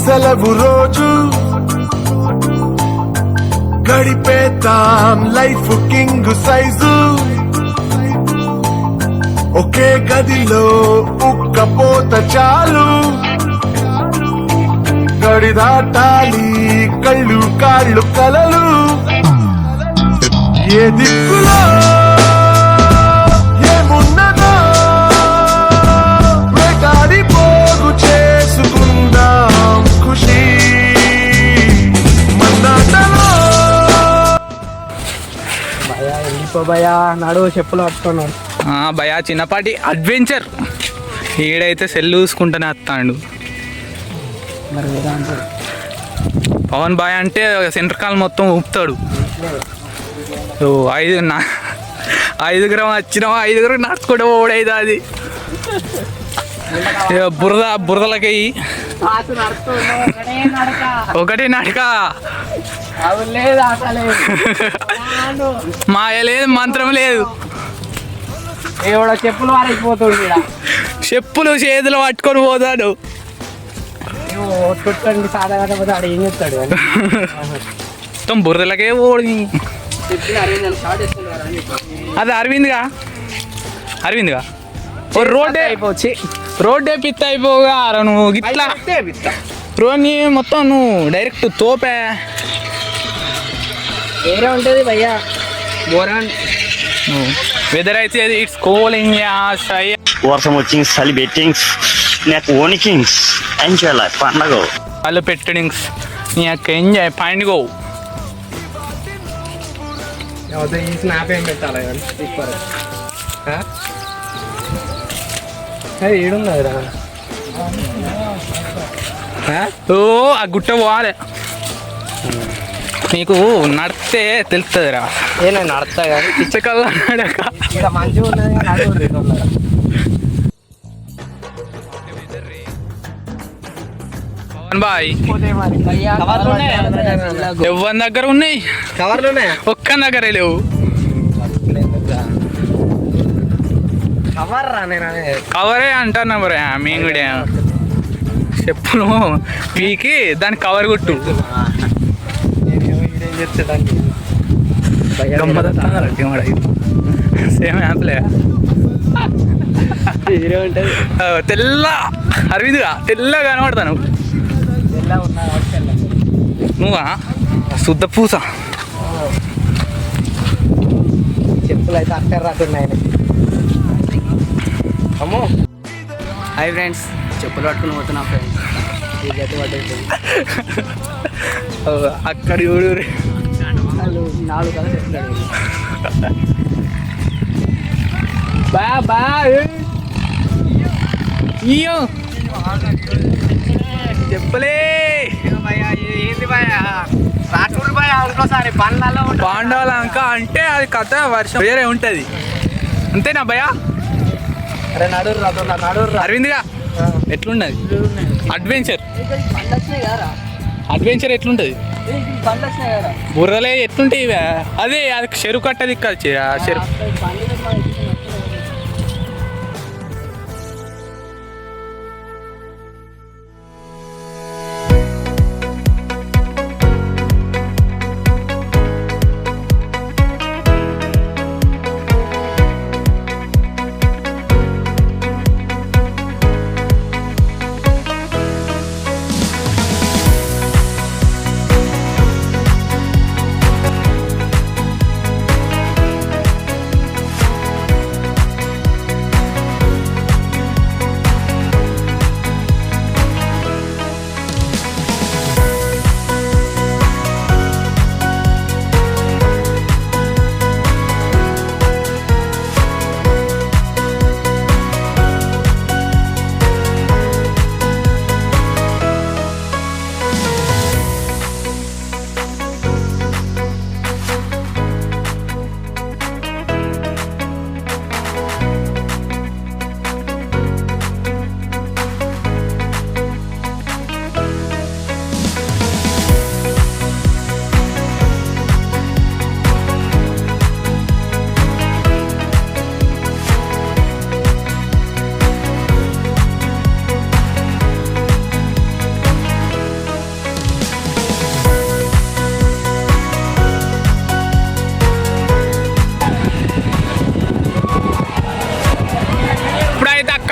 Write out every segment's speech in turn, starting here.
సెలవు రోజు గడిపేతాం life king size ఒకే గదిలో ఉక్కపోత చాలు గడి దాటాలి కళ్ళు కాళ్ళు కలలు ఏ దిక్కులో ఏమున్నదో వేటాడి పోగు చేసుకుందాం ఖుషి మన్నాటలో భయా వెళ్ళిపో భయా నాడు చెప్పులు పట్టుకున్నాడు భయా చిన్నపాటి అడ్వెంచర్ ఈడైతే సెల్ చూసుకుంటూనే వస్తాడు. మరి పవన్ బాయ్ అంటే సెంటర్ కాల్ మొత్తం ఊపుతాడు. ఐదుగురం వచ్చినాం, ఐదుగురం నడుచుకుంటూ ఓడైదు అది బురదలకి ఒకటే నడక మాయ లేదు మంత్రం లేదు. చెప్పులు వారైపోతుంది చెప్పులు చేతులు పట్టుకొని పోతాడు. కొట్టండి సాధారణ ఆడ ఏం చెప్తాడు మొత్తం బురదలకే ఓడి. అది అరవింద్గా రోడ్డే పిత్త అయిపోగా నువ్వు గిట్లా రోడ్ని మొత్తం నువ్వు డైరెక్ట్ తోపే వేరే ఉంటుంది భయ్యా. బోరాన్ వెదర్ అయితే ఇట్స్ కూలింగ్. వర్షం వచ్చింది, చలి బెట్టింగ్స్, నాకు ఓనికింగ్స్, ఎంజాయ్ లైఫ్ పండగ వాళ్ళు పెట్టింగ్స్ నీ యొక్క ఎంజాయ్ పండుగ. ఈ స్నాప్ ఏం పెట్టాలి ఏడున్నదిరా ఓ ఆ గుట్ట పోవాలి నీకు నడితే తెలుస్తుందిరా. నేను నడతా కానీ పిచ్చకల్లా నడక ఇక్కడ మంచిగా ఉన్నది. పవన్ బాయ్ ఎవరి దగ్గర ఉన్నాయి కవర్లోనే ఒక్క దగ్గరే లేవు. కవర్ రా నేను కవరే అంటాను మరి మేము కూడా చెప్పులు పీకి దానికి కవర్ కొట్టు. సేమ్ యాప్లే తెల్ల అరవిందుగా తెల్లగా కనబడతాను. నువ్వా శుద్ధ పూస. చెప్పులు అయితే అక్కడ రాకున్నాయి. అమ్మో హాయ్ ఫ్రెండ్స్, చెప్పులు పట్టుకుని పోతున్నా ఫ్రెండ్స్. ఈ గతి పట్టేది అక్కడ చూడు 4 కలర్ చెప్తాడు. చెప్పలే ఏంది భయ్యా రాటూరు భయ్యా ఇంకోసారి పండ్లలో పాండవాలంక అంటే అది కథ వర్షం వేరే ఉంటుంది అంతేనా భయ్యా. అరే నడురు అరవింద్గా ఎట్లున్నది అడ్వెంచర్ ఎట్లుంటది బుర్రలే ఎట్లుంటాయి ఇవే. అదే అది చెరువు కట్టది కాదు చెరువు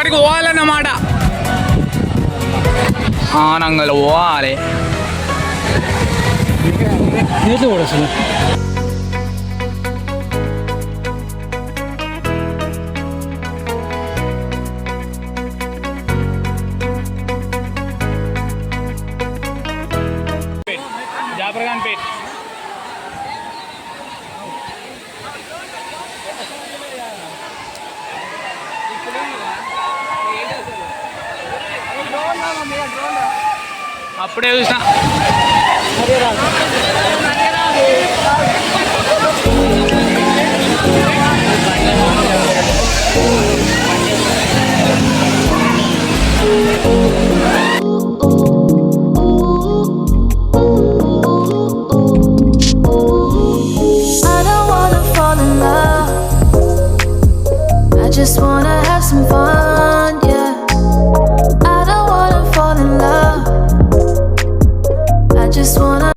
అక్కడికి పోవాలన్నమాట. ఆనంగల్ పోవాలి. జాఫర్ఖాన్ పేట్. అప్పుడే చూసిన. I don't wanna fall in love. I just wanna have some fun.